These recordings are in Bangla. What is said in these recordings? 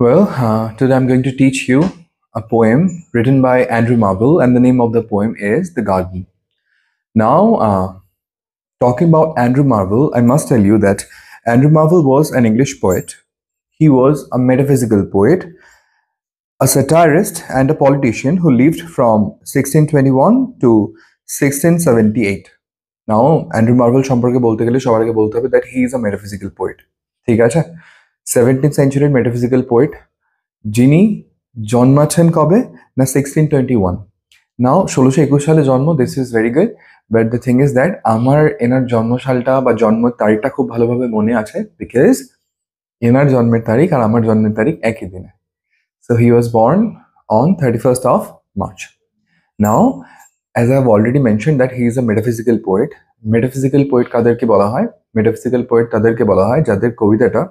Well, today I'm going to teach you a poem written by Andrew Marvell, and the name of the poem is The Garden. Now, talking about Andrew Marvell, I must tell you that Andrew Marvell was an English poet. He was a metaphysical poet, a satirist, and a politician who lived from 1621 to 1678. Now, Andrew Marvell সম্পর্কে বলতে গেলে সবার আগে বলতে হবে that he is a metaphysical poet. ঠিক আছে? 17th century metaphysical poet যিনি জন্মাচ্ছেন কবে না 1621. নাও 1621 সালে জন্ম, this is very good, but the thing is that আমার এনার জন্মসালটা বা জন্ম তারিখটা খুব ভালোভাবে মনে আছে বিকজ এনার জন্মের তারিখ আর আমার জন্মের তারিখ একই দিনে. So he was born on 31st of March. Now as I have already mention that he is a metaphysical poet. Metaphysical poet কাদেরকে বলা হয়? মেটাফিজিক্যাল পোয়েট তাদেরকে বলা হয় যাদের কবিতাটা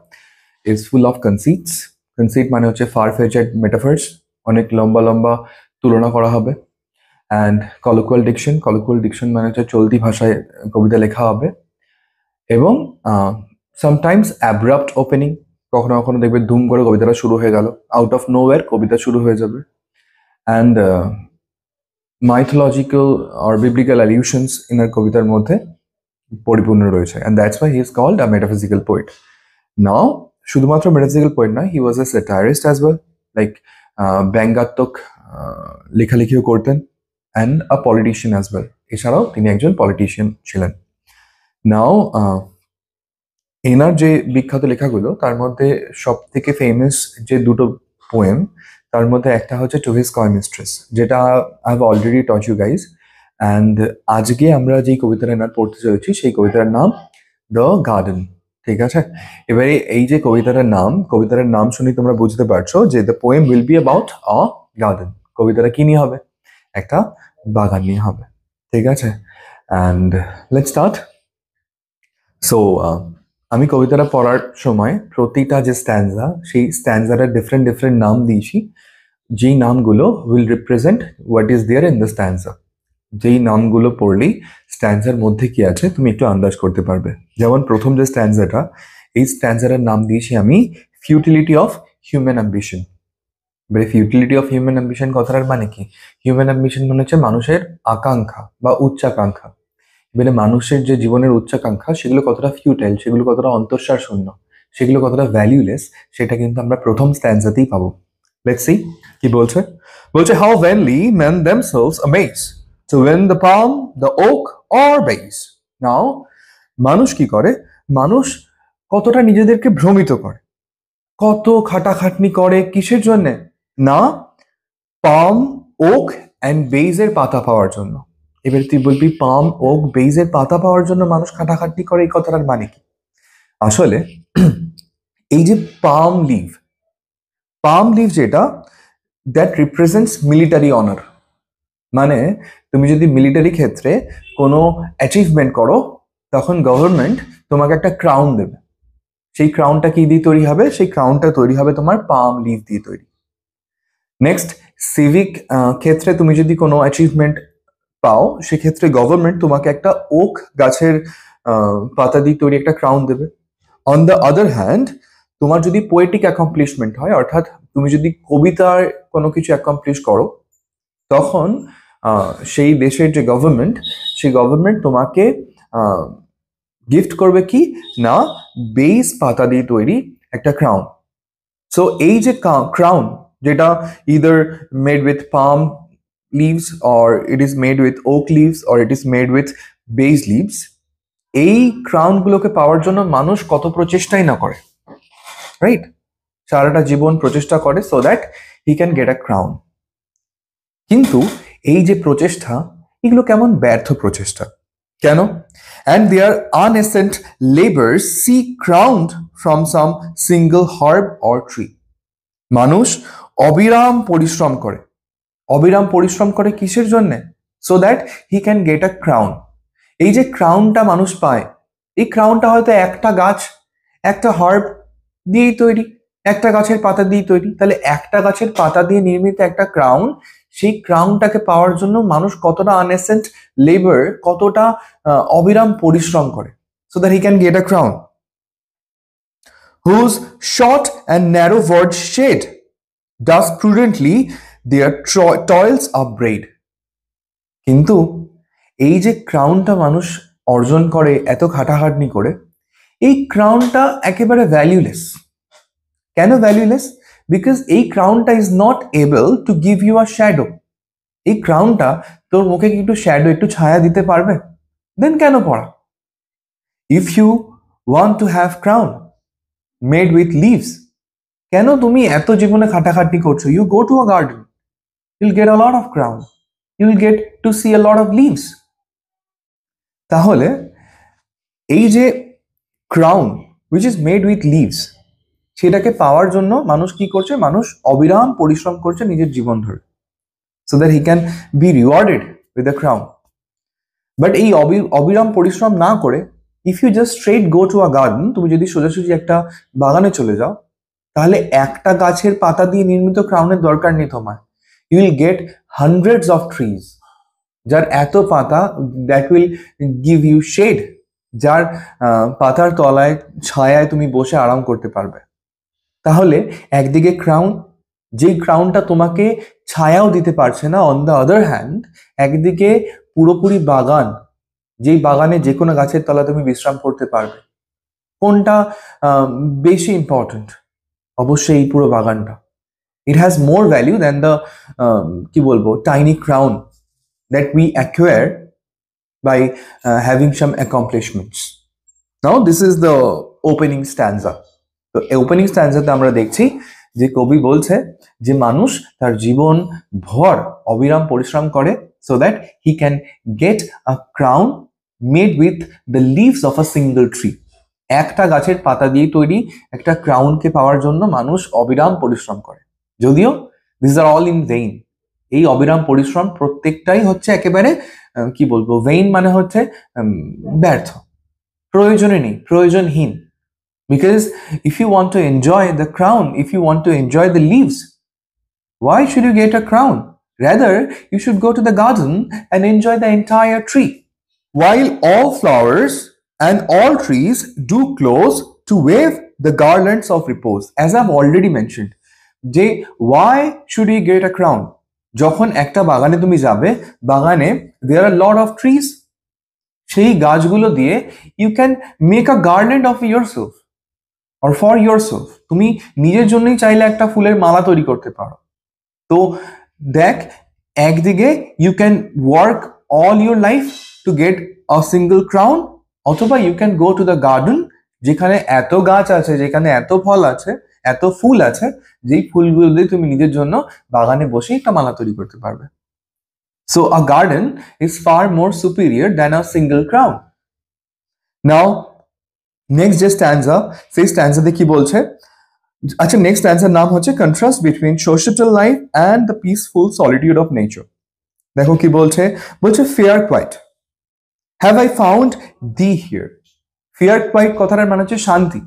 ইজ ফুল অফ কনসিটস. কনসিট মানে হচ্ছে ফার ফেচেড মেটাফার্স, অনেক লম্বা লম্বা তুলনা করা হবে, অ্যান্ড কলোকুয়াল ডিকশন মানে হচ্ছে চলতি ভাষায় কবিতা লেখা হবে, এবং সামটাইমস অ্যাব্রাপ্ট ওপেনিং, কখনো কখনো দেখবে ধুম করে কবিতাটা শুরু হয়ে গেল, আউট অফ নোওয়্যার কবিতা শুরু হয়ে যাবে, and mythological or biblical allusions ইনার কবিতার মধ্যে পরিপূর্ণ রয়েছে, and that's why he is called a metaphysical poet. Now শুধুমাত্র মেটাফিজিক্যাল পোয়েট নয়, he was a satirist as well, like ব্যঙ্গাত্মক লেখালেখিও করতেন, and a politician as well. এছাড়াও তিনি একজন পলিটিশিয়ান ছিলেন. নাও এনার যে বিখ্যাত লেখাগুলো তার মধ্যে সব থেকে ফেমাস যে দুটো পোয়েম, তার মধ্যে একটা হচ্ছে টু হিজ কয় মিস্ট্রেস, যেটা I have already taught you guys, and আজকে আমরা যেই কবিতাটা এনার পড়তে চলেছি সেই কবিতার নাম দ্য গার্ডেন. ঠিক আছে? এবারে এই যে কবিতাটার নাম শুনে তোমরা বুঝতে পারছো যে the poem will be about a garden. কবিতাটা কি নিয়ে হবে? একটা বাগান নিয়ে হবে. ঠিক আছে? And let's start. সো আমি কবিতাটা পড়ার সময় প্রতিটা যে স্ট্যান্জা, সেই স্ট্যান্জাটার ডিফারেন্ট নাম দিয়েছি, যেই নামগুলো will represent what is there in the stanza. যেই নামগুলো পড়লেই স্ট্যান্জার মধ্যে কি আছে তুমি একটু আন্দাজ করতে পারবে. যেমন প্রথম যে স্ট্যান্জাটা, এই স্ট্যান্জারের নাম দিয়েছি আমি ফিউটিলিটি অফ হিউম্যান অ্যাম্বিশন. এবারে ফিউটিলিটি অফ হিউম্যান অ্যাম্বিশন কথাটার মানে কি? হিউম্যান অ্যাম্বিশন মানে হচ্ছে মানুষের আকাঙ্ক্ষা বা উচ্চাকাঙ্ক্ষা. এবারে মানুষের যে জীবনের উচ্চাকাঙ্ক্ষা, সেগুলো কতটা ফিউটাইল, সেগুলো কতটা অন্তঃসার শূন্য, সেগুলো কতটা ভ্যালুলেস, সেটা কিন্তু আমরা প্রথম স্ট্যান্জাতেই পাবো. লেটস সি কি বলছে. How vainly men themselves amaze to win the palm, the oak or base. Now, মানুষ কি করে? মানুষ কতটা নিজেদেরকে ভ্রমিত করে, কত খাটাখাটনি করে, কিসের জন্যে? না, পাম, ওক অ্যান্ড বেইজের পাতা পাওয়ার জন্য. এবার তুই বলবি পাম, ওক, বেইজের পাতা পাওয়ার জন্য মানুষ খাটাখাটনি করে, এই কথাটার মানে কি? আসলে এই যে পাম লিভ যেটা, দ্যাট রিপ্রেজেন্টস মিলিটারি অনার. মানে তুমি যদি মিলিটারি ক্ষেত্রে কোনো অ্যাচিভমেন্ট করো, তখন গভর্নমেন্ট তোমাকে একটা ক্রাউন দেবে. সেই ক্রাউনটা কি দিয়ে তৈরি হবে? সেই ক্রাউনটা তৈরি হবে তোমার পাম লিভ দিয়ে তৈরি. নেক্সট, সিভিক ক্ষেত্রে তুমি যদি কোনো অ্যাচিভমেন্ট পাও, সেক্ষেত্রে গভর্নমেন্ট তোমাকে একটা ওক গাছের পাতা দিয়ে তৈরি একটা ক্রাউন দেবে. অন দ্য আদার হ্যান্ড, তোমার যদি পোয়েটিক অ্যাকমপ্লিশমেন্ট হয়, অর্থাৎ তুমি যদি কবিতার কোনো কিছু অ্যাকমপ্লিশ করো, তখন সেই দেশের যে গভর্নমেন্ট, সেই গভর্নমেন্ট তোমাকে গিফট করবে কি না, বেইজ পাতা দিয়ে তৈরি একটা ক্রাউন. সো এই যে ক্রাউন, যেটা either made with palm leaves or it is made with oak leaves or it is made with beige leaves, এই ক্রাউনগুলোকে পাওয়ার জন্য মানুষ কত প্রচেষ্টাই না করে, রাইট? সারাটা জীবন প্রচেষ্টা করে so that he can get a crown. কিন্তু এই যে প্রচেষ্টা, এগুলো কেমন ব্যর্থ প্রচেষ্টা, কেন? And their unassent labors seek crowned from some single herb or tree. মানুষ অবিরাম পরিশ্রম করে কিসের জন্যে? So that he can get a crown. এই যে ক্রাউনটা মানুষ পায়, এই ক্রাউনটা হয়তো একটা গাছ, একটা হার্ব দিয়েই তৈরি, একটা গাছের পাতা দিয়ে তৈরি. তাহলে একটা গাছের পাতা দিয়ে নির্মিত একটা ক্রাউন, সেই ক্রাউনটাকে পাওয়ার জন্য মানুষ কতটা আনএসেন্ট লেবার, কতটা অবিরাম পরিশ্রম করে, so that he can get a crown. Whose short and narrow word shade does prudently their toils upbraid. কিন্তু এই যে ক্রাউনটা মানুষ অর্জন করে এত খাটাখাটনি করে, এই ক্রাউনটা একেবারে ভ্যালুলেস। কেন ভ্যালুলেস? বিকজ এই ক্রাউনটা is not able to give you a shadow. এই ক্রাউনটা তোর মুখে কি একটু শ্যাডো, একটু ছায়া দিতে পারবে? দেন কেন পড়া? If you want to have crown made with leaves, কেন তুমি এত জীবনে খাটাখাটনি করছো? You go to a garden, you'll get a lot of crown, you'll get to see a lot of leaves. তাহলে এই যে crown which is made with leaves, সেটাকে পাওয়ার জন্য মানুষ কি করছে? মানুষ অবিরাম পরিশ্রম করছে নিজের জীবন ধরে, so that he can be rewarded with a crown. But এই অবিরাম পরিশ্রম না করে, if you just straight go to a garden, তুমি যদি সোজাসুজি একটা বাগানে চলে যাও, তাহলে একটা গাছের পাতা দিয়ে নির্মিত ক্রাউনের দরকার নেই তোমার। You will get hundreds of trees যার এত পাতা, that will give you shade, যার পাতার তলায় ছায়ায় তুমি বসে আরাম করতে পারবে। তাহলে একদিকে ক্রাউন, যেই ক্রাউনটা তোমাকে ছায়াও দিতে পারছে না, অন দ্য আদার হ্যান্ড একদিকে পুরোপুরি বাগান, যেই বাগানে যে কোনো গাছের তলা তুমি বিশ্রাম করতে পারবে। কোনটা বেশি ইম্পর্টেন্ট? অবশ্যই এই পুরো বাগানটা। It has more value than the কি বলবো, tiny crown that we acquire by having some accomplishments. Now this is the opening stanza. তো ওপেনিং স্ট্যান্জাতে আমরা দেখছি যে কবি বলছে যে মানুষ তার জীবন ভর অবিরাম পরিশ্রম করে, so that he can get a crown made with the leaves of a single tree. একটা গাছের পাতা দিয়ে তৈরি একটা ক্রাউনকে পাওয়ার জন্য মানুষ অবিরাম পরিশ্রম করে। যদিও these are all in vain, এই অবিরাম পরিশ্রম প্রত্যেকটাই হচ্ছে একেবারে কি বলবো, vain মানে হচ্ছে ব্যর্থ, প্রয়োজনে নেই, প্রয়োজনহীন। Because if you want to enjoy the crown, if you want to enjoy the leaves, why should you get a crown? Rather, you should go to the garden and enjoy the entire tree. While all flowers and all trees do close to wave the garlands of repose. As I've already mentioned, যে why should you get a crown? যখন একটা বাগানে তুমি যাবে, বাগানে there are a lot of trees. সেই গাছগুলো দিয়ে you can make a garland of yourself or for yourself. তুমি নিজের জন্যই চাইলে একটা ফুলের মালা তৈরি করতে পারো। তো দেখ, একদিকে you can work all your life to get a single crown, অথবা you can go to the garden, যেখানে এত গাছ আছে, যেখানে এত ফল আছে, এত ফুল আছে, যেই ফুলগুলো দিয়ে তুমি নিজের জন্য বাগানে বসে একটা মালা তৈরি করতে পারবে। So a garden is fur more superior than a single crown. Now next যে স্ট্যান্জা, সেই স্ট্যান্জাতে কি বলছে? আচ্ছা, নেক্সট অ্যান্সার নাম হচ্ছে contrast between social life and the peaceful solitude of nature. দেখো কি বলছে, বলছে fair quiet, have I found thee here. Fair quiet কথাটার মানে হচ্ছে শান্তি।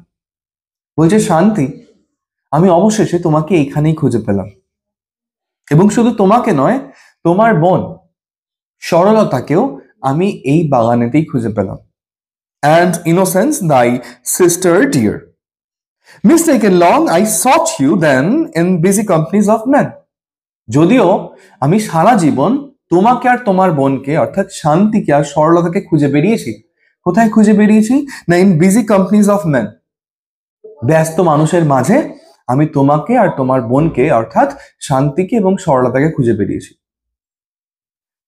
বলছে শান্তি, আমি অবশেষে তোমাকে এইখানেই খুঁজে পেলাম, এবং শুধু তোমাকে নয়, তোমার বোন সরলতাকেও আমি এই বাগানেতেই খুঁজে পেলাম। And innocence thy sister dear, mistaken long I sought you then in busy companies of men. যদিও আমি সারা জীবন তোমাকে আর তোমার বোনকে, অর্থাৎ শান্তিকে আর সরলতাকে খুঁজে বেরিয়েছি। কোথায় খুঁজে বেরিয়েছি? না, in busy companies of men, ব্যস্ত মানুষের মাঝে আমি তোমাকে আর তোমার বোনকে, অর্থাৎ শান্তিকে এবং সরলতাকে খুঁজে বেরিয়েছি।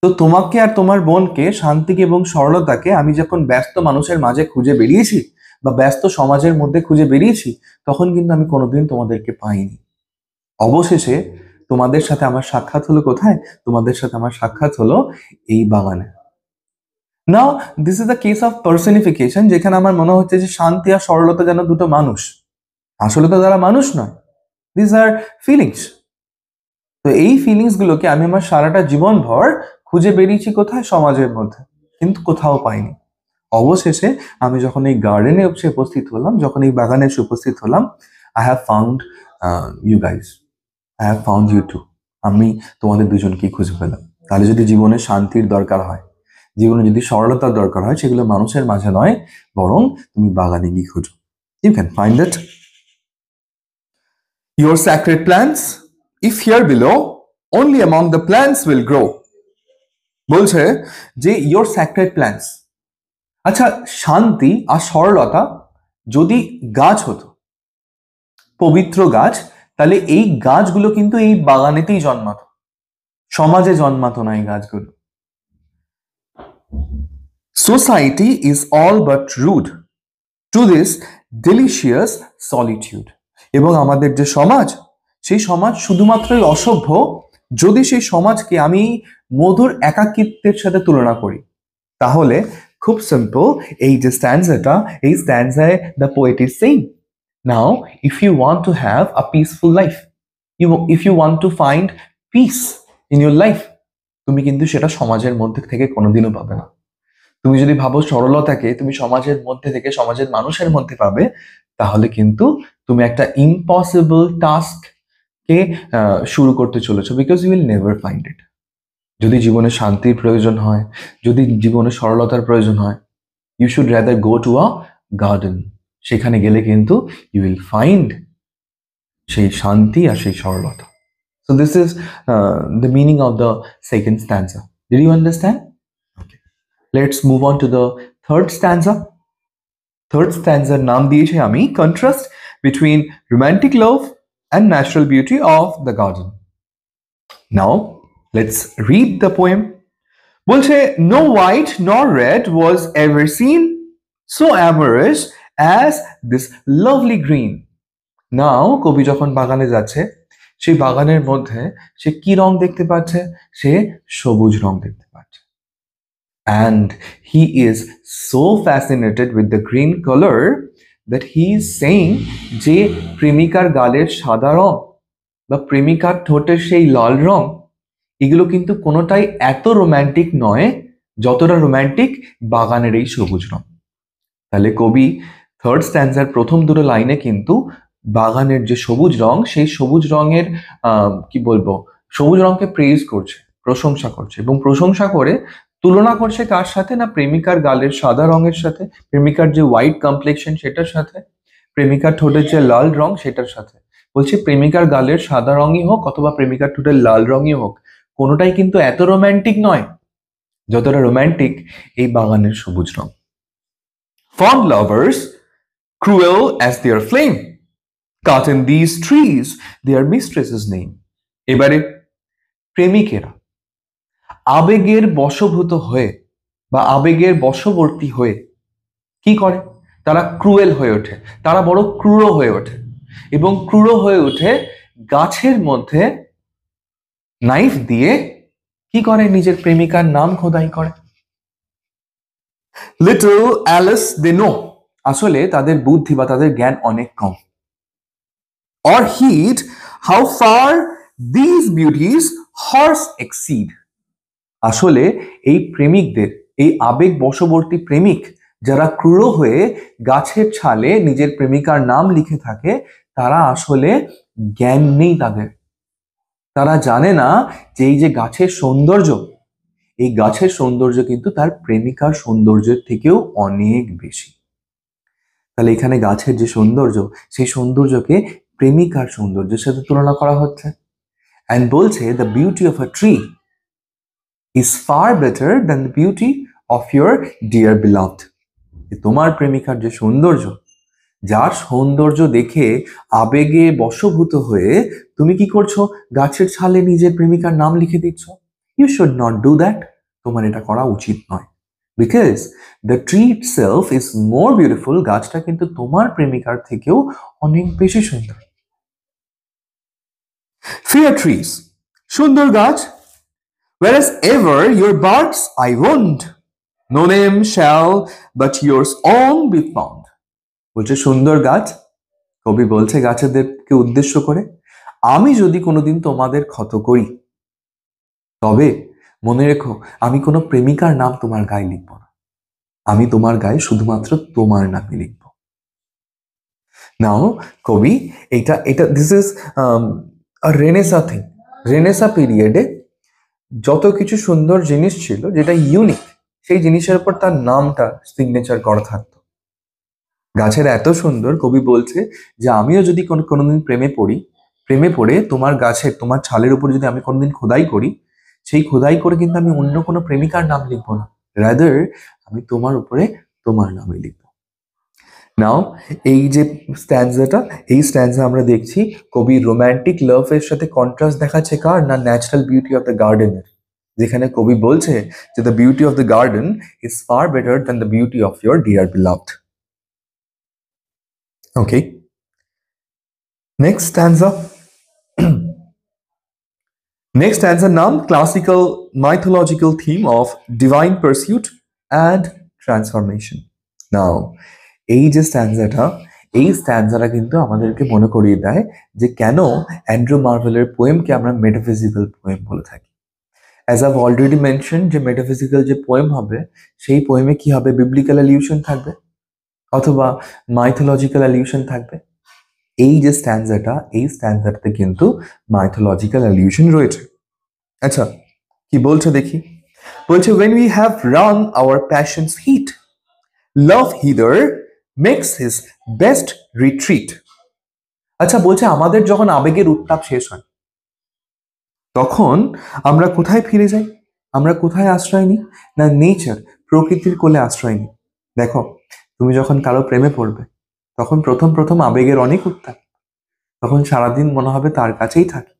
তো তোমাকে আর তোমার বোনকে, শান্তিকে এবং সরলতাকে আমি যখন ব্যস্ত মানুষের মাঝে খুঁজে বেরিয়েছি বা ব্যস্ত সমাজের মধ্যে খুঁজে বেরিয়েছি, তখন কিন্তু আমি কোনোদিন তোমাদেরকে পাইনি। অবশেষে তোমাদের সাথে আমার সাক্ষাৎ হলো কোথায়? তোমাদের সাথে আমার সাক্ষাৎ হলো এই বাগানে। Now this is the case of personification, যেখানে আমার মনে হচ্ছে যে শান্তি আর সরলতা যেন দুটো মানুষ। আসলে তো তারা মানুষ নয়, দিস আর ফিলিংস। তো এই ফিলিংস গুলোকে আমি আমার সারাটা জীবন ভর খুঁজে বেরিয়েছি কোথায়? সমাজের মধ্যে, কিন্তু কোথাও পাইনি। অবশেষে আমি যখন এই গার্ডেনে এসে উপস্থিত হলাম, যখন এই বাগানে এসে উপস্থিত হলাম, I have found you guys. I have found you too. আমি তোমাদের দুজনকেই খুঁজে পেলাম। তাহলে যদি জীবনে শান্তির দরকার হয়, জীবনে যদি সরলতার দরকার হয়, সেগুলো মানুষের মাঝে নয়, বরং তুমি বাগানে গিয়ে খুঁজো। You can find it. Your sacred plants, if here below, only among the plants will grow. বলছে যে your sacred plants, আচ্ছা শান্তি আর সরলতা যদি গাছ হতো, পবিত্র গাছ, তাহলে এই গাছগুলো কিন্তু এই বাগানেতেই জন্মাতো, সমাজে জন্মাতো না এই গাছগুলো। Society is all but rude to this delicious solitude. এবং আমাদের যে সমাজ, সেই সমাজ শুধুমাত্রই অসভ্য যদি সেই সমাজকে আমি মধুর একাকিত্বের সাথে তুলনা করি। তাহলে খুব সিম্পল, এই যে স্ট্যান্জাটা, এই স্ট্যান্জায় the poet is saying, now if you want to have a peaceful life, if you want to find peace in your life, তুমি কিন্তু সেটা সমাজের মধ্যে থেকে কোনোদিনও পাবে না। তুমি যদি ভাবো সরলতাকে তুমি সমাজের মধ্যে থেকে, সমাজের মানুষের মধ্যে পাবে, তাহলে কিন্তু তুমি একটা ইম্পসিবল টাস্ক কে শুরু করতে চলেছো, because you will never find it. যদি জীবনে শান্তির প্রয়োজন হয়, যদি জীবনে সরলতার প্রয়োজন হয়, you should rather go to a garden. সেখানে গেলে কিন্তু ইউ উইল ফাইন্ড সেই শান্তি আর সেই সরলতা। So this is the meaning of the second stanza. Did you understand? Okay. Let's move on to the third stanza. Third stanza naam diyechi ami contrast between romantic love and natural beauty of the garden. Now let's read the poem. Bolche, no white nor red was ever seen so amorous as this lovely green. Now কবি যখন বাগানে যাচ্ছে, সেই বাগানের মধ্যে সে কি রং দেখতে পাচ্ছে? সে সবুজ রং দেখতে পাচ্ছে। And he is so fascinated with the green color that he is saying যে প্রেমিকার গালের সাদা রং বা প্রেমিকার ঠোঁটের সেই লাল রং, এগুলো কিন্তু কোনোটাই এত রোম্যান্টিক নয় যতটা রোম্যান্টিক বাগানের এই সবুজ রং। তাহলে কবি থার্ড স্ট্যান্জার প্রথম দুটো লাইনে কিন্তু বাগানের যে সবুজ রং, সেই সবুজ রঙের কি বলবো, সবুজ রঙকে প্রেজ করছে, প্রশংসা করছে, এবং প্রশংসা করে তুলনা করছে কার সাথে? না প্রেমিকার গালের সাদা রঙের সাথে, প্রেমিকার যে হোয়াইট কমপ্লেক্সন সেটার সাথে, প্রেমিকার ঠোঁটের যে লাল রং সেটার সাথে। বলছে প্রেমিকার গালের সাদা রঙই হোক অথবা প্রেমিকার ঠোঁটের লাল রঙই হোক, কোনোটাই কিন্তু এত রোম্যান্টিক নয় যতটা রোম্যান্টিক এই বাগানের সবুজ রং। Fond lovers, cruel as their flame, cut in these trees their mistress's name. এবারে প্রেমিকেরা আবেগের বশভূত হয়ে বা আবেগের বশবর্তী হয়ে কি করে? তারা ক্রুয়েল হয়ে ওঠে, তারা বড় ক্রূর হয়ে ওঠে, এবং ক্রূর হয়ে উঠে গাছের মধ্যে নাইফ দিয়ে কি করে? নিজের প্রেমিকার নাম খোদাই করে। লিটল অ্যালিস দে নো, আসলে তাদের বুদ্ধি বা তাদের জ্ঞান অনেক কম। Or heed how far these beauties hers exceed, আসলে এই প্রেমিকদের, এই আবেগ বশবর্তী প্রেমিক যারা ক্রূর হয়ে গাছের ছালে নিজের প্রেমিকার নাম লিখে থাকে, তারা আসলে জ্ঞান নেই তাদের। তারা জানে না যে এই যে গাছের সৌন্দর্য, এই গাছের সৌন্দর্য কিন্তু তার প্রেমিকার সৌন্দর্যের থেকেও অনেক বেশি। তাহলে এখানে গাছের যে সৌন্দর্য, সেই সৌন্দর্যকে প্রেমিকার সৌন্দর্যের সাথে তুলনা করা হচ্ছে। And বলছে the beauty of a tree is far better than the beauty of your dear beloved. তোমার প্রেমিকার যে সৌন্দর্য, যার সৌন্দর্য দেখে আবেগে বশভূত হয়ে তুমি কি করছো? গাছের ছালে নিজের প্রেমিকার নাম লিখে দিচ্ছ। You should not do that. তোমার এটা করা উচিত নয়, because the tree itself is more beautiful. গাছটা কিন্তু তোমার প্রেমিকার থেকেও অনেক বেশি সুন্দর। Fair trees, সুন্দর গাছ, whereas ever your barks I won't, no name shall but yours own be found. বলছে সুন্দর গাছ, কবি বলছে গাছেদেরকে উদ্দেশ্য করে, আমি যদি কোনোদিন তোমাদের ক্ষত করি, তবে মনে রেখো আমি কোনো প্রেমিকার নাম তোমার গায়ে লিখব না, আমি তোমার গায়ে শুধুমাত্র তোমার নামই লিখব। নাও কবি এটা this is a Renaissance thing. Renaissance পিরিয়ডে যত কিছু সুন্দর জিনিস ছিল যেটা ইউনিক, সেই জিনিসের উপর তার নামটা সিগনেচার করা থাকতো। গাছের এত সুন্দর, কবি বলছে যে আমিও যদি কোনোদিন প্রেমে পড়ে তোমার গাছের তোমার ছালের উপর যদি আমি কোনোদিন খোদাই করি, সেই খোদাই করে কিন্তু আমি অন্য কোনো প্রেমিকার নাম লিখবো না, রাদার আমি তোমার উপরে তোমার নামই লিখবো। নাও এই যে স্ট্যান্সা আমরা দেখছি কবি রোম্যান্টিক লাভ এর সাথে কন্ট্রাস্ট দেখাচ্ছে কার না, ন্যাচারাল বিউটি অফ দ্য গার্ডেনের, যেখানে কবি বলছে যে the beauty of the garden is far better than the beauty of your dear beloved. Okay. Next stanza. Next stanza নাম classical mythological theme of divine pursuit and transformation. Now, এই যে স্ট্যান্জাটা কিন্তু আমাদেরকে মনে করিয়ে দেয় যে কেন অ্যান্ড্রু মার্ভেলের পোয়েমকে আমরা মেটাফিজিক্যাল পোয়েম বলে থাকি। অ্যাজ আইভ অলরেডি মেনশন, যে মেটাফিজিক্যাল যে পোয়েম হবে সেই পোয়েমে কি হবে, বিবলিক্যাল অ্যালিউশন থাকবে অথবা মাইথোলজিক্যাল অ্যালিউশন থাকবে। এই যে স্ট্যান্জাটাতে কিন্তু মাইথোলজিক্যাল অ্যালিউশন রয়েছে। আচ্ছা, কি বলছে দেখি। বলছে when we have run our passion's heat, love hither makes his best retreat. আচ্ছা, বলছে আমাদের যখন আবেগের উত্তাপ শেষ হয় তখন আমরা কোথায় ফিরে যাই, আমরা কোথায় আশ্রয় নিই না, নেচার, প্রকৃতির কোলে আশ্রয় নিই। দেখো, তুমি যখন কারো প্রেমে পড়বে তখন প্রথম আবেগের অনেক উত্তাপ, তখন সারাদিন মনে হবে তার কাছেই থাকি,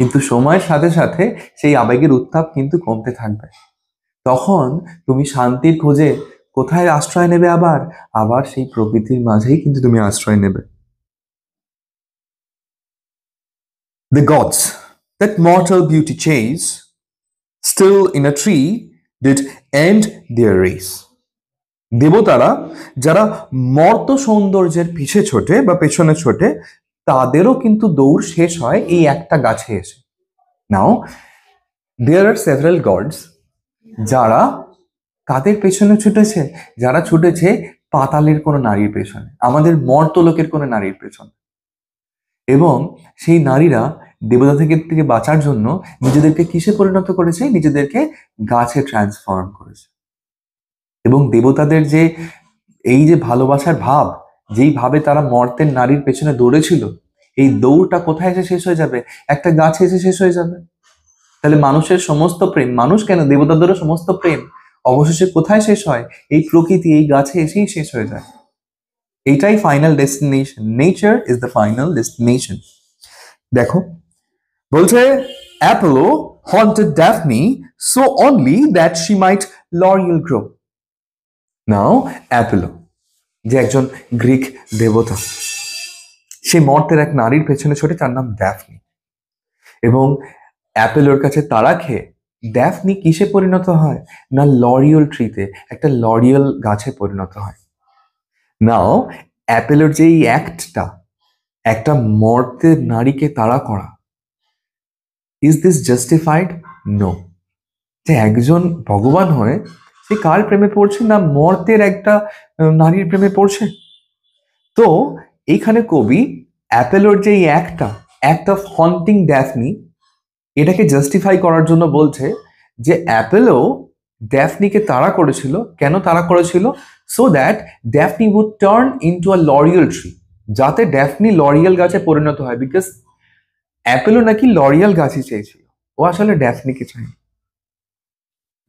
কিন্তু সময়ের সাথে সাথে সেই আবেগের উত্তাপ কিন্তু কমতে থাকবে। তখন তুমি শান্তির খোঁজে কোথায় আশ্রয় নেবে, আবার সেই প্রকৃতির মাঝেই কিন্তু তুমি আশ্রয় নেবে। The gods that mortal beauty chase, still in a tree did end their race. দেবতারা যারা মর্ত সৌন্দর্যের পিছে ছোটে বা পেছনে ছোটে, তাদেরও কিন্তু দৌড় শেষ হয় এই একটা গাছে এসে। নাও দেয়ার আর সেভারাল গডস যারা কাদের পেছনে ছুটেছে, যারা ছুটেছে পাতালের কোনো নারীর পেছনে, আমাদের মর্তলোকের কোনো নারীর পেছনে, এবং সেই নারীরা দেবতা থেকে বাঁচার জন্য নিজেদেরকে কিসে পরিণত করেছে, নিজেদেরকে গাছে ট্রান্সফর্ম করেছে। এবং দেবতাদের যে এই যে ভালোবাসার ভাব, যেই ভাবে তারা মর্তের নারীর পেছনে দৌড়েছিল, এই দৌড়টা কোথায় এসে শেষ হয়ে যাবে, একটা গাছে এসে শেষ হয়ে যাবে। তাহলে মানুষের সমস্ত প্রেম, মানুষ কেন, দেবতাদেরও সমস্ত প্রেম অবশেষে কোথায় শেষ হয়, এই প্রকৃতি, এই গাছে এসেই শেষ হয়ে যায়। এইটাই final destination, nature is the final destination. দেখো বলছে Apollo haunted Daphne so only that she might laurel grow. Now Apollo যে একজন গ্রিক দেবতা, সে মর্তের এক নারীর পেছনে ছোটে, তার নাম ড্যাফনি, এবং অ্যাপোলোর কাছে তাড়া খেয়ে ড্যাফনি কিসে পরিণত হয় না, লরিয়াল ট্রিতে, একটা লরিয়াল গাছে পরিণত হয়। নাও অ্যাপোলোর যে এই অ্যাক্টটা, একটা মর্তের নারীকে তাড়া করা, ইজ দিস জাস্টিফাইড? নো। যে একজন ভগবান হয়ে সে কার প্রেমে পড়ছে না, মর্তের একটা নারীর প্রেমে পড়ছে। তো এইখানে কবি অ্যাপোলোর যে এই অ্যাক্ট অফ হন্টিং ড্যাফনি, এটাকে জাস্টিফাই করার জন্য বলছে যে অ্যাপোলো ড্যাফনিকে তাড়া করেছিল, কেন তাড়া করেছিল, so that Daphne would turn into a laurel tree, যাতে ড্যাফনি লরিয়াল গাছে পরিণত হয়। বিকজ অ্যাপোলো নাকি লরিয়াল গাছই চেয়েছিল, ও আসলে ড্যাফনিকে চাই।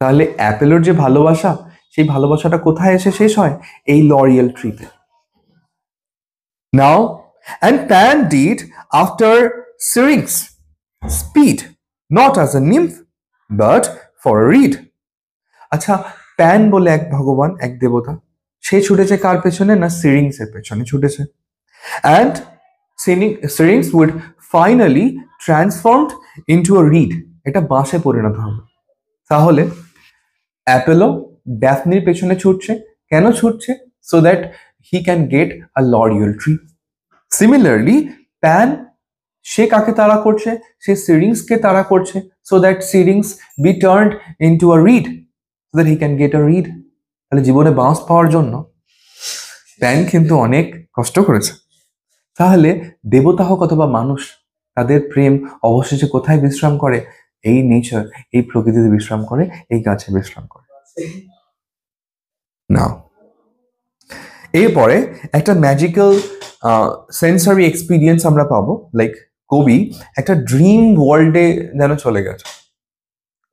তাহলে অ্যাপোলোর যে ভালোবাসা, সেই ভালোবাসাটা কোথায় এসে শেষ হয়, এই লরিয়াল ট্রিতে। Now and Pan did after Syrinx speed, not as a nymph but for a reed. আচ্ছা, প্যান বলে এক ভগবান, এক দেবতা, সে ছুটেছে কার পেছনে না, সিরিংস এর পেছনে ছুটেছে। and Syrinx would finally transformed into a reed, এটা বাঁশে পরিণত হবে। তাহলে অ্যাপোলো ড্যাফনির পেছনে ছুটছে, কেন ছুটছে, so that he can get a laurel tree. Similarly Pan সে কাকে তাড়া করছে, সে সিরিংসকে তাড়া করছে, so that Syrinx be turned into a reed, so that he can get a reed. তাহলে জীবনে বাঁশ পাওয়ার জন্য প্যান কিন্তু অনেক কষ্ট করেছে। তাহলে দেবতা হোক অথবা মানুষ, তাদের প্রেম অবশেষে কোথায় বিশ্রাম করে? এই নেচার, এই প্রকৃতিতে বিশ্রাম করে, এই গাছে বিশ্রাম করে। নাও এরপরে একটা ম্যাজিক্যাল সেন্সরি এক্সপিরিয়েন্স আমরা পাবো, লাইক কবি একটা ড্রিম ওয়ার্ল্ডে যেন চলে গেছে।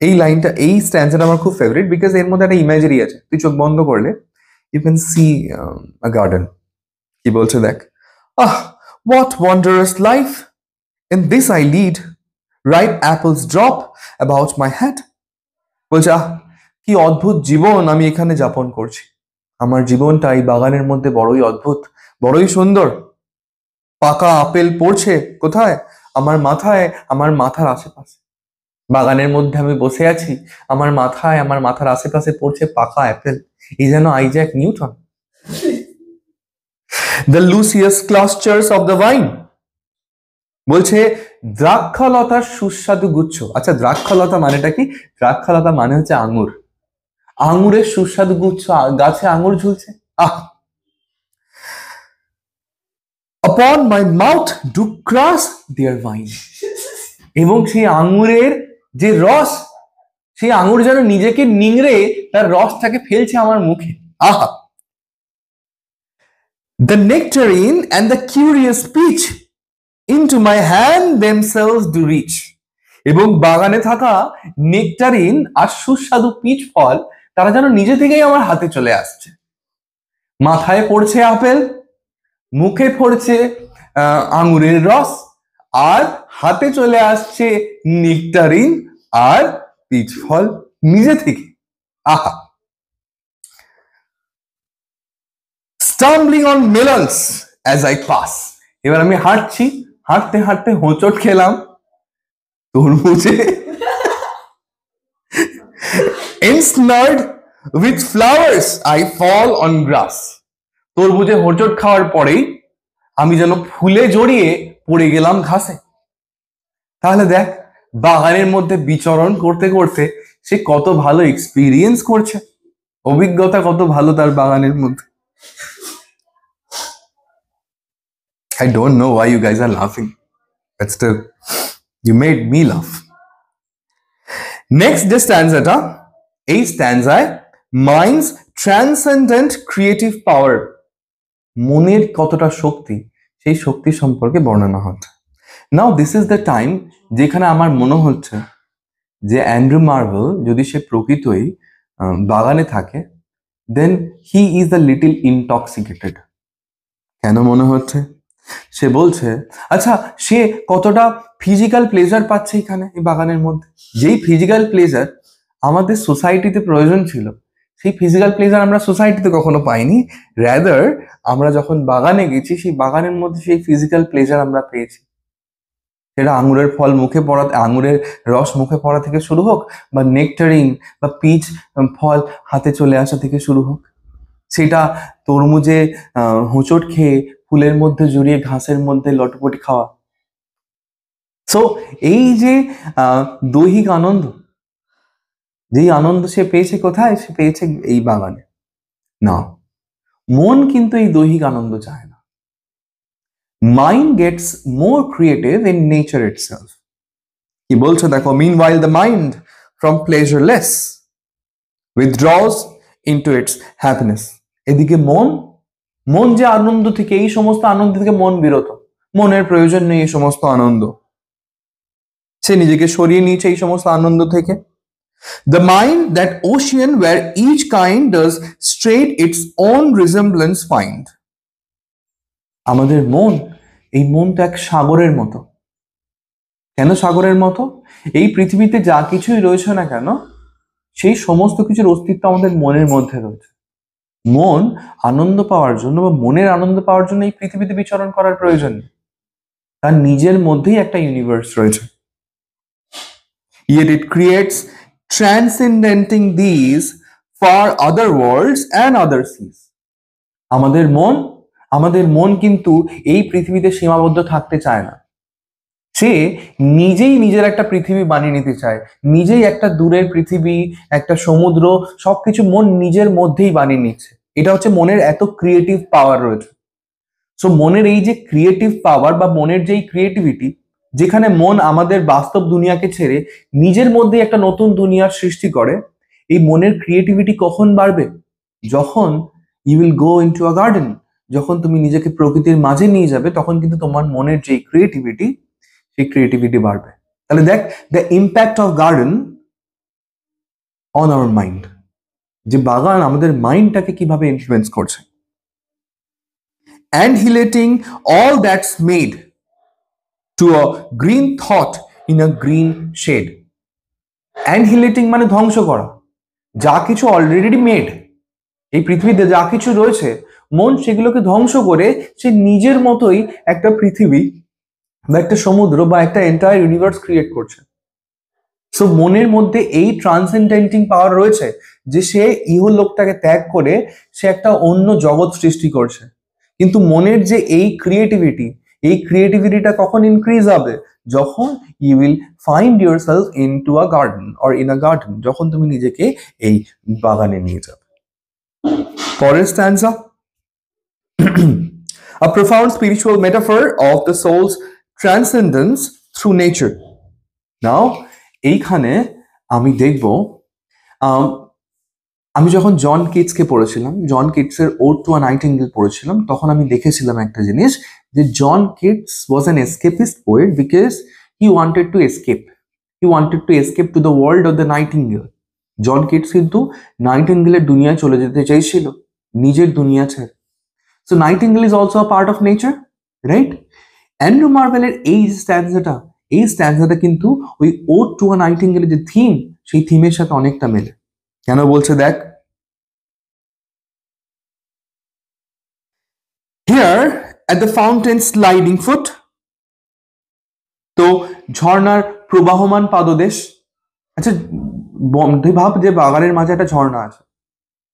এই লাইনটা, এই স্ট্যান্সাটা আমার খুব ফেভারিট, বিকজ এর মধ্যে একটা ইমেজারি আছে। তুই চোখ বন্ধ করলে you can see a garden. কি বলছে দেখ, আহ what wondrous life in this I lead, ripe apples drop about my head। বলছে আহ কি অদ্ভুত জীবন আমি এখানে যাপন করছি, আমার জীবনটা এই বাগানের মধ্যে বড়ই অদ্ভুত, বড়ই সুন্দর। পাকা আপেল পড়ছে কোথায়? আমার মাথায়, আমার মাথার আশেপাশে। বাগানের মধ্যে আমি বসে আছি, আমার মাথায়, আমার মাথার আশেপাশে পড়ছে পাকা অ্যাপেল। এই যেন Isaac Newton. The Lucius clusters of the vine. বলছে দ্রাক্ষালতার সুস্বাদু গুচ্ছ। আচ্ছা, দ্রাক্ষালতা মানেটা কি? দ্রাক্ষালতা মানে হচ্ছে আঙুর। আঙুরের সুস্বাদু গুচ্ছ, গাছে আঙুর ঝুলছে। আহ, upon my mouth do cross their wine। এবং সেই আঙুরের যে রস, সেই আঙুর যেন নিজেকে নিংড়ে তার রসটাকে ফেলছে আমার মুখে। আহা, the nectarine and the curious peach into my hand themselves do reach। এবং বাগানে থাকা নেকটারিন আর সুস্বাদু পিচ ফল তারা যেন নিজে থেকেই আমার হাতে চলে আসছে। মাথায় পড়ছে আপেল, মুখে পড়ছে আঙুরের রস, আর হাতে চলে আসছে নেকটারিন আর পিচ ফল নিজে থেকে। আহা, stumbling on melons as I pass। এবার আমি হাঁটছি, হাঁটতে হাঁটতে হোঁচট খেলাম তরমুজে। ensnared with flowers I fall on grass। তরমুজে হোঁচট খাওয়ার পরেই আমি যেন ফুলে জড়িয়ে পড়ে গেলাম ঘাসে। তাহলে দেখ, বাগানের মধ্যে বিচরণ করতে করতে সে কত ভালো এক্সপিরিয়েন্স করছে, অভিজ্ঞতা কত ভালো তার বাগানের মধ্যে। I don't know why you guys are laughing, but still, you made me laugh. Next যে স্ট্যান্সাটা, এই স্ট্যান্সায় মাইন্ডস ট্রান্সেন্ডেন্ট ক্রিয়েটিভ পাওয়ার, মনের কতটা শক্তি, সেই শক্তি সম্পর্কে বর্ণনা হচ্ছে। নাও দিস ইজ দ্য টাইম যেখানে আমার মনে হচ্ছে যে অ্যান্ড্রু মার্ভেল যদি সে প্রকৃতই বাগানে থাকে, then he is a little intoxicated. কেন মনে হচ্ছে? সে বলছে আচ্ছা, সে কতটা ফিজিক্যাল প্লেজার পাচ্ছে এখানে এই বাগানের মধ্যে। যেই ফিজিক্যাল প্লেজার আমাদের সোসাইটিতে প্রয়োজন ছিল, সেই ফিজিক্যাল প্লেজার আমরা সোসাইটিতে কখনো পাইনি। র্যাদার আমরা যখন বাগানে গেছি, সেই বাগানের মধ্যে সেই ফিজিক্যাল প্লেজার আমরা পেয়েছি। সেটা আঙুরের ফল মুখে পড়া, আঙুরের রস মুখে পড়া থেকে শুরু হোক, বা নেকটারিন বা পিচ ফল হাতে চলে আসা থেকে শুরু হোক, সেটা তরমুজে হোঁচট খেয়ে ফুলের মধ্যে জড়িয়ে ঘাসের মধ্যে লটপটি খাওয়া। সো এই যে দৈহিক আনন্দ, যেই আনন্দ সে পেয়েছে কোথায়? সে পেয়েছে এই বাগানে। না, মন কিন্তু এই দৈহিক আনন্দ চায় না। Mind gets more creative in nature itself. কি বলছো দেখো, meanwhile the mind from pleasureless withdraws into its happiness। এদিকে মন যে আনন্দ থেকে, এই সমস্ত আনন্দ থেকে মন বিরত, মনের প্রয়োজন নেই এই সমস্ত আনন্দ, সে নিজেকে সরিয়ে নিয়েছে এই সমস্ত আনন্দ থেকে। The mind, that ocean where each kind does straight its own resemblance find। আমাদের মন, এই মন তো এক সাগরের মতো। কেন সাগরের মতো? এই পৃথিবীতে যা কিছুই রয়েছে না কেন, সেই সমস্ত কিছুর অস্তিত্ব আমাদের মনের মধ্যে রয়েছে। মন আনন্দ পাওয়ার জন্য বা মনের আনন্দ পাওয়ার জন্য এই পৃথিবীতে বিচরণ করার প্রয়োজন নেই, তার নিজের মধ্যেই একটা ইউনিভার্স রয়েছে। Yet it creates transcending these far other worlds and other seas। আমাদের মন কিন্তু এই পৃথিবীতে সীমাবদ্ধ থাকতে চায় না। সে নিজেই নিজের একটা পৃথিবী বানিয়ে নিতে চায়, নিজেই একটা দূরের পৃথিবী, একটা সমুদ্র, সবকিছু মন নিজের মধ্যেই বানিয়ে নিচ্ছে। এটা হচ্ছে মনের এত ক্রিয়েটিভ পাওয়ার রয়েছে। সো মনের এই যে ক্রিয়েটিভ পাওয়ার বা মনের যেই ক্রিয়েটিভিটি, যেখানে মন আমাদের বাস্তব দুনিয়াকে ছেড়ে নিজের মধ্যে একটা নতুন দুনিয়ার সৃষ্টি করে, এই মনের ক্রিয়েটিভিটি কখন বাড়বে? যখন you will go into a garden, যখন তুমি নিজেকে প্রকৃতির মাঝে নিয়ে যাবে, তখন কিন্তু তোমার মনের যে ক্রিয়েটিভিটি, সেই ক্রিয়েটিভিটি বাড়বে। তাহলে দেখ, the impact of garden on our mind, যে বাগান আমাদের মাইন্ডটাকে কিভাবে ইনফ্লুয়েন্স করছে। Annihilating all that's made to a green thought in a green shade. Annihilating মানে ধ্বংস করা, যা কিছু অলরেডি মেড, এই পৃথিবীতে যা কিছু রয়েছে, মন সেগুলোকে ধ্বংস করে সে নিজের মতোই একটা পৃথিবী বা একটা সমুদ্র বা একটা এন্টায়ার ইউনিভার্স ক্রিয়েট করছে। সো মনের মধ্যে এই ট্রান্সেন্ডেন্টিং পাওয়ার রয়েছে যে সে ইহলোকটাকে ত্যাগ করে সে একটা অন্য জগৎ সৃষ্টি করছে। কিন্তু মনের যে এই ক্রিয়েটিভিটিটা কখন ইনক্রিজ হবে? যখন you will find yourself into a garden or in a garden, যখন তুমি নিজেকে এই বাগানে নিয়ে যাবে। পরের স্ট্যান্জা, a profound spiritual metaphor of the soul's transcendence through nature. Now, এইখানে আমি দেখব, আমি যখন জন কিটসকে পড়েছিলাম, জন কিটসের ওড টু আ নাইটিঙ্গেল পড়েছিলাম, তখন আমি দেখেছিলাম একটা জিনিস, যে John Keats was an escapist poet because he wanted to escape to the world of the nightingale. John Keats কিন্তু নাইটিঙ্গেলের দুনিয়ায় চলে যেতে চাইছিল, নিজের দুনিয়া ছেড়ে। So nightingale is also a part of nature, right? Andrew মার্ভেলের এই স্ট্যান্জাটা কিন্তু ওই ওড টু আ নাইটিঙ্গেলের যে থিম, সেই থিমের সাথে অনেকটা মেলে। কেন বলছে দেখ, here at the fountain's sliding foot, তো ঝর্ণার প্রবাহমান পাদদেশ। আচ্ছা ভাব যে বাগানের মাঝে একটা ঝর্ণা আছে,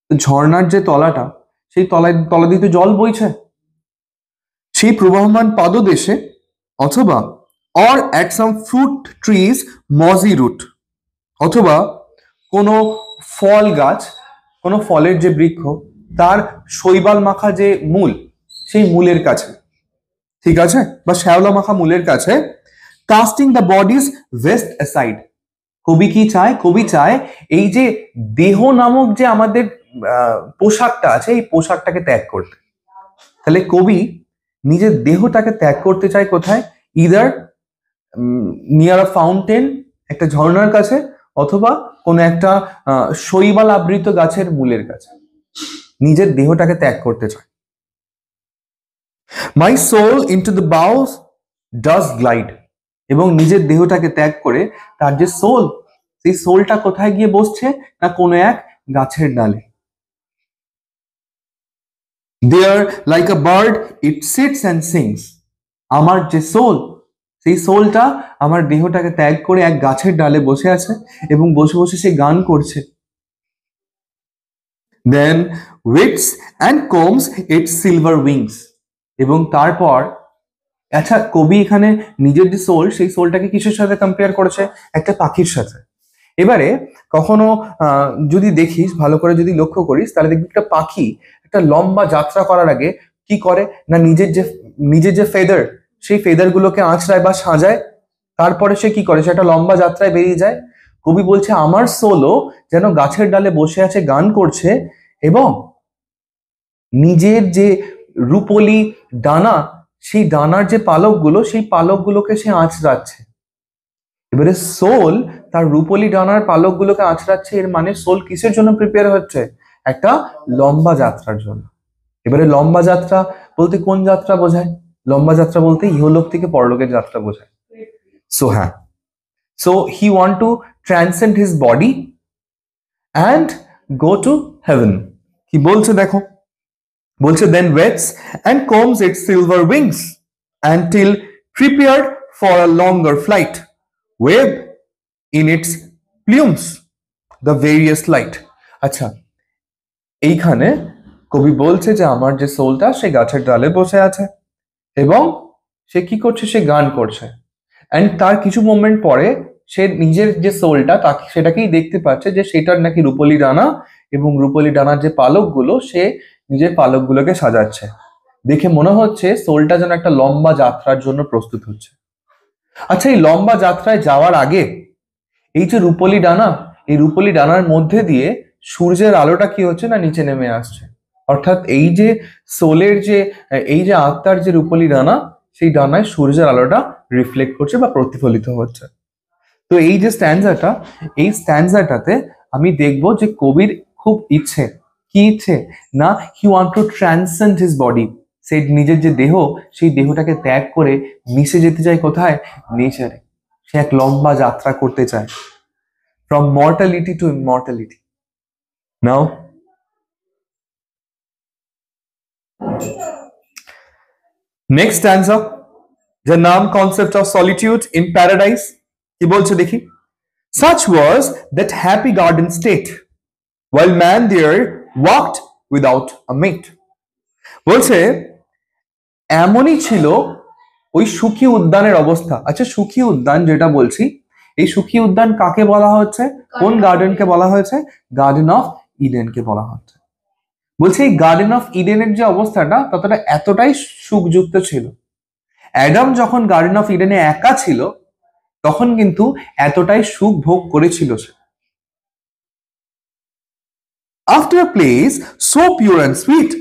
তো ঝর্ণার যে তলাটা, সেই তলা দিয়ে তো জল বইছে, সেই প্রবাহমান পাদদেশে, অথবা or at some fruit trees mossy root, অথবা কোনো ফল গাছ, কোনো ফলের যে বৃক্ষ, তার শৈবাল মাখা যে মূল, সেই মূলের কাছে, ঠিক আছে, বা শ্যাওলা মাখা মূলের কাছে, casting the bodies West aside. কবি কি চায়? কবি চায় এই যে দেহ নামক যে আমাদের পোশাকটা আছে, এই পোশাকটাকে ত্যাগ করতে। তাহলে কবি নিজের দেহটাকে ত্যাগ করতে চায় কোথায়? ইদার নিয়ার আ ফাউন্টেন, একটা ঝর্ণার কাছে, অথবা কোনো একটা শৈবাল আবৃত গাছের মূলের কাছে নিজের দেহটাকে ত্যাগ করতে চায়। My soul into the boughs does glide, এবং নিজের দেহটাকে ত্যাগ করে তার যে সোল, সেই সোলটা কোথায় গিয়ে বসছে? না কোনো এক গাছের ডালে। There like a bird it sits and sings, আমার যে সোল, সেই সোলটা আমার দেহটাকে ত্যাগ করে এক গাছের ডালে বসে আছে এবং বসে বসে সে গান করছে। Then whets and combs its silver wings, এবং তারপর, আচ্ছা কবি এখানে নিজের যে সোল, সেই সোলটাকে কিসের সাথে কম্পেয়ার করেছে? একটা পাখির সাথে। এবারে কখনো যদি দেখিস, ভালো করে যদি লক্ষ্য করিস, তাহলে দেখবি একটা পাখি একটা লম্বা যাত্রা করার আগে কি করে না, নিজের যে ফেদার, সেই ফেদার গুলোকে আঁচড়ায় বা সাজায়, তারপরে সে কি করে, সে একটা লম্বা যাত্রায় বেরিয়ে যায়। কবি বলছে আমার সোলও যেন গাছের ডালে বসে আছে, গান করছে, এবং নিজের যে রূপলি ডানা, সেই ডানার যে পালকগুলো, সেই পালকগুলোকে সে আঁচড়াচ্ছে। এবারে সোল তার রূপলি ডানার পালকগুলোকে আঁচড়াচ্ছে, এর মানে সোল কিসের জন্য প্রিপেয়ার হচ্ছে? একটা লম্বা যাত্রার জন্য। এবারে লম্বা যাত্রা বলতে কোন যাত্রা বোঝায়? লম্বা যাত্রা বলতে ইহলোক থেকে পরলোকের যাত্রা বোঝায়। সো হ্যাঁ, so he want to transcend his body and go to heaven. কি বলছে দেখো, বলছে then whets and combs its silver wings until prepared for a longer flight, wave in its plumes the various light. আচ্ছা, এইখানে কবি বলছে যে আমার যে সোলটা সে গাছের ডালে বসে আছে এবং সে কি করছে? সে গান করছে। অ্যান্ড তার কিছু মোমেন্ট পরে সে নিজের যে সোলটা, তাকে সেটাকেই দেখতে পাচ্ছে যে সেটার নাকি রূপলি ডানা, এবং রূপলি ডানার যে পালকগুলো, সে নিজের পালকগুলোকে সাজাচ্ছে। দেখে মনে হচ্ছে সোলটা যেন একটা লম্বা যাত্রার জন্য প্রস্তুত হচ্ছে। আচ্ছা, এই লম্বা যাত্রায় যাওয়ার আগে এই যে রূপলি ডানা, এই রূপলি ডানার মধ্যে দিয়ে সূর্যের আলোটা কি হচ্ছে না নিচে নেমে আসছে। অর্থাৎ এই যে সোলের যে এই যে আত্মার যে রূপলি ডানা, সেই ডানায় সূর্যের আলোটা রিফ্লেক্ট করছে বা প্রতিফলিত হচ্ছে। তো এই যে স্ট্যান্ডাটা, এই স্ট্যান্ডাটাতে আমি দেখব যে কবির খুব ইচ্ছে, কি ইচ্ছে না, he want to transcend his body. সে নিজের যে দেহ, সেই দেহটাকে ত্যাগ করে মিশে যেতে চায় কোথায়, নেচারে। সে এক লম্বা যাত্রা করতে চায়, from mortality to immortality. Now, next stanza, the Naam concept of solitude in paradise. কি বলছে দেখি? Such was that happy garden state, while man there walked without a mate. বলছে এমনই ছিল ওই সুখী উদ্যানের অবস্থা। আচ্ছা, সুখী উদ্যান যেটা বলছি, এই সুখী উদ্যান কাকে বলা হচ্ছে, কোন গার্ডেনকে বলা হয়েছে? গার্ডেন অফ ইডেনকে বলা হচ্ছে। বলছে এই গার্ডেন অফ ইডেনের যে অবস্থাটা, ততটা এতটাই সুখযুক্ত ছিল। অ্যাডাম যখন গার্ডেন অফ ইডেনে একা ছিল, তখন কিন্তু এতটাই সুখ ভোগ করেছিল সে। After a place so pure and sweet,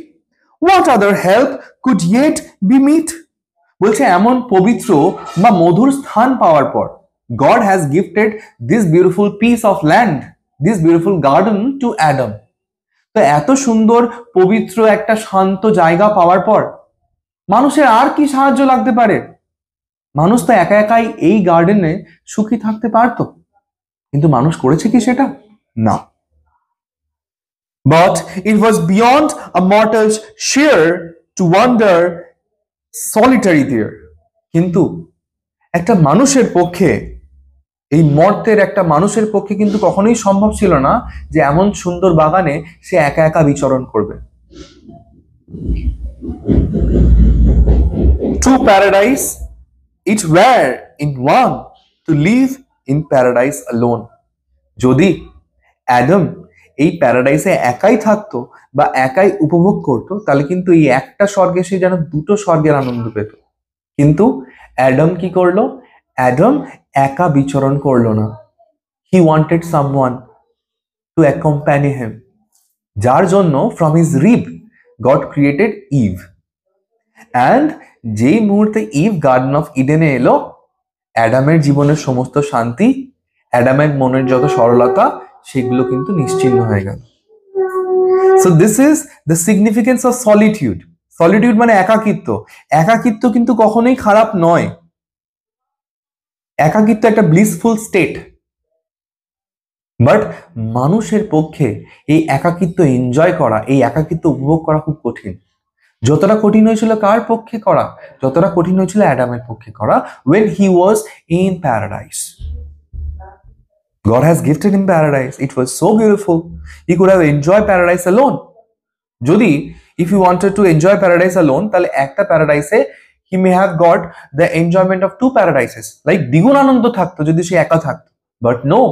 what other help could yet be meet? বলছে এমন পবিত্র বা মধুর স্থান পাওয়ার পর, God has gifted this beautiful piece of land, this beautiful garden to Adam. তো এত সুন্দর পবিত্র একটা শান্ত জায়গা পাওয়ার পর মানুষের আর কি সাহায্য লাগতে পারে? মানুষ তো একা একাই এই গার্ডেনে সুখী থাকতে পারতো, কিন্তু মানুষ করেছে কি সেটা? না। But it was beyond a mortal's share to wander solitary there. কিন্তু একটা মানুষের পক্ষে, এই মর্তের একটা মানুষের পক্ষে কিন্তু কখনোই সম্ভব ছিল না যে এমন সুন্দর বাগানে সে একা একা বিচরণ করবে। True paradise, it were in one to live in paradise alone. যদি অ্যাডাম এই প্যারাডাইসে একাই থাকতো বা একাই উপভোগ করতো, তাহলে কিন্তু এই একটা স্বর্গে সে যেন দুটো স্বর্গের আনন্দ পেত। কিন্তু অ্যাডাম কি করলো? অ্যাডাম একা বিচরণ করলো না। He wanted someone to accompany him, যার জন্য from his rib God created Eve. And যেই মুহূর্তে ইভ গার্ডেন অফ ইডেনে এলো, অ্যাডামের জীবনের সমস্ত শান্তি, অ্যাডামের মনের যত সরলতা, সেগুলো কিন্তু নিশ্চিহ্ন হয়ে গেল। So this is the significance of solitude. Solitude মানে একাকিত্ব। একাকিত্ব কিন্তু কখনোই খারাপ নয়। একাকিত্ব একটা ব্লিসফুল স্টেট। বাট মানুষের পক্ষে এই একাকিত্ব এনজয় করা, এই একাকিত্ব উপভোগ করা খুব কঠিন। যতটা কঠিন হয়েছিল কার পক্ষে করা? যতটা কঠিন হয়েছিল অ্যাডামের পক্ষে করা, when he was in paradise. God has gifted him paradise. It was so beautiful. He could have enjoyed paradise alone. যদি if he wanted to enjoy paradise alone, তাহলে একটা প্যারাডাইসে he may have got the enjoyment of two paradises. Like দ্বিগুণ আনন্দ থাকতো যদি সে একা থাকতো। But no,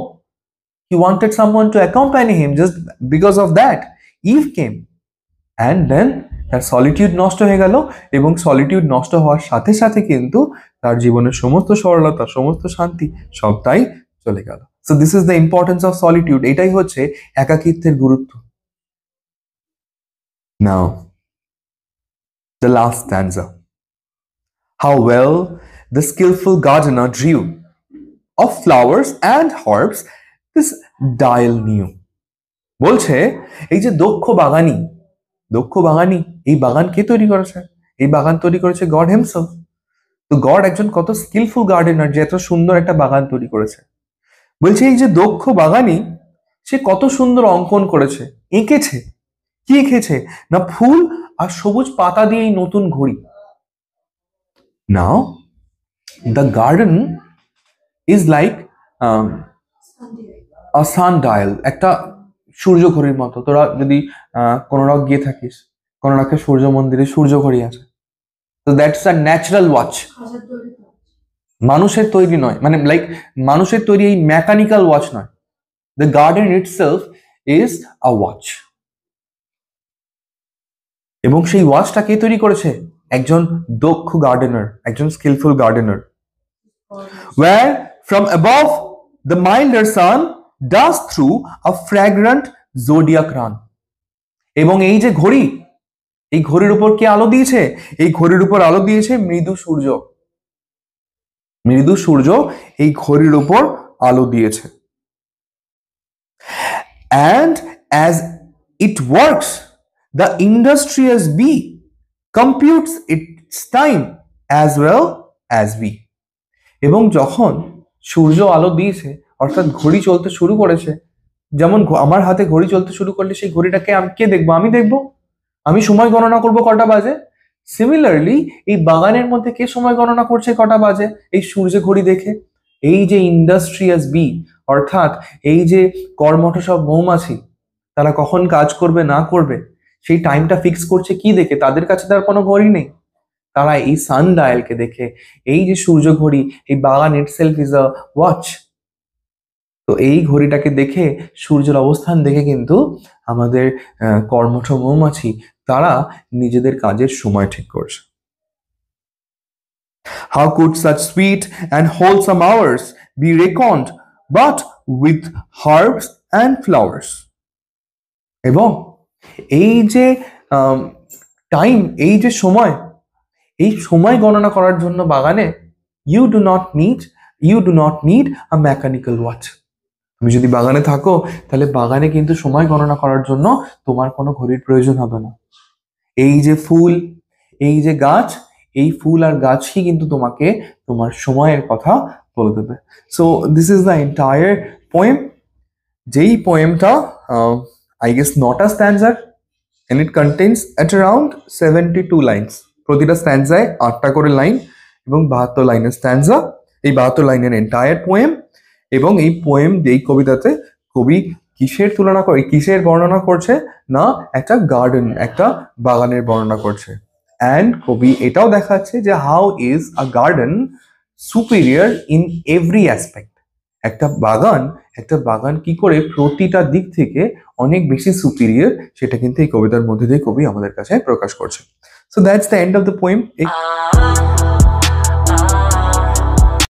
he wanted someone to accompany him. Just because of that, Eve came. And then তার সলিটিউড নষ্ট হয়ে গেল, এবং সলিটিউড নষ্ট হওয়ার সাথে সাথে কিন্তু তার জীবনের সমস্ত সরলতা, সমস্ত শান্তি সবটাই চলে গেল। So this is the importance of solitude. এটাই হচ্ছে একাকিত্বের গুরুত্ব। Now the last stanza. How well the skillful gardener drew of flowers and herbs this dial knew. বলছে এই যে দক্ষ বাগানি এই বাগান কে তৈরি করেছে? এই বাগান তৈরি করেছে গড হিমসেলফ। তো গড একজন কত স্কিলফুল গার্ডেনার যে এত সুন্দর একটা বাগান তৈরি করেছে। বলছে এই যে দক্ষ বাগানি, সে কত সুন্দর অঙ্কন করেছে, এঁকেছে। কি এঁকেছে না, ফুল আর সবুজ পাতা দিয়ে এই নতুন ঘড়ি। Now the garden is like a sundial, একটা সূর্য ঘড়ির মতো। তোরা যদি কোনোরক গিয়ে থাকিস, কোনোরকে সূর্য মন্দিরে সূর্য ঘড়ি আছে। তো দ্যাটস আ ন্যাচারাল ওয়াচ, মানুষের তৈরি নয়, মানে লাইক মানুষের তৈরি এই মেকানিক্যাল ওয়াচ নয়। The garden itself is a watch. এবং সেই ওয়াচটা কে তৈরি করেছে? একজন দক্ষ গার্ডেনার, একজন skilful gardener. where from above the milder sun does through a fragrant zodiac run. এবং এই যে ঘড়ি, এই ঘড়ির উপর কে আলো দিয়েছে? এই ঘড়ির উপর আলো দিয়েছে মৃদু সূর্য। মৃদু সূর্য এই ঘড়ির উপর আলো দিয়েছে। And as it works, the industrious bee computes its time as well as we. এবং যখন সূর্য আলো দিয়েছে, অর্থাৎ ঘড়ি চলতে শুরু করেছে, যেমন আমার হাতে ঘড়ি চলতে শুরু করলে সেই ঘড়িটাকে কে দেখবো? আমি দেখবো। আমি সময় গণনা করব কটা বাজে। সিমিলারলি এই বাগানের মধ্যে কে সময় গণনা করছে কটা বাজে? এই সূর্য ঘড়ি দেখে। এই যে ইন্ডাস্ট্রিয়াস বি, অর্থাৎ এই যে কর্মঠ সব মৌমাছি, তারা কখন কাজ করবে না করবে সেই টাইমটা ফিক্স করছে কি দেখে? তাদের কাছে তার কোনো ঘড়ি নেই, তারা এই সান ডায়ালকে দেখে। এই যে সূর্য ঘড়ি, এই বাগান ইটসেলফ ইজ আ ওয়াচ। তো এই ঘড়িটাকে দেখে, সূর্যের অবস্থান দেখে কিন্তু আমাদের কর্মঠ মৌমাছি তারা নিজেদের কাজের সময় ঠিক করছে। How could such sweet and wholesome hours be reckoned but with herbs and flowers? এবং এই যে টাইম, এই যে সময়, এই সময় গণনা করার জন্য বাগানে you do not need a mechanical watch. তুমি যদি বাগানে থাকো তাহলে বাগানে কিন্তু সময় গণনা করার জন্য তোমার কোনো ঘড়ির প্রয়োজন হবে না। এই যে ফুল, এই যে গাছ, এই ফুল আর গাছই কিন্তু তোমাকে তোমার সময়ের কথা বলে দেবে। So this is the entire poem, যেই পোয়েমটা আই গেস নটা স্ট্যান্ডার and it contains at around 72 lines. প্রতিটা স্ট্যান্ডায় 8টা করে লাইন এবং 72 লাইনের স্ট্যান্ডা। এই 72 লাইনের এন্টায়ার পোয়েম। এবং এই পোয়েম, এই কবিতাতে কবি কিসের তুলনা করে, কিসের বর্ণনা করছে না? একটা গার্ডেন, একটা বাগানের বর্ণনা করছে। অ্যান্ড কবি এটাও দেখাচ্ছে যে how is a garden superior in every aspect. একটা বাগান কি করে প্রতিটা দিক থেকে অনেক বেশি সুপিরিয়র, সেটা কিন্তু এই কবিতার মধ্যে দিয়ে কবি আমাদের কাছে প্রকাশ করছে। So that's the end of the poem.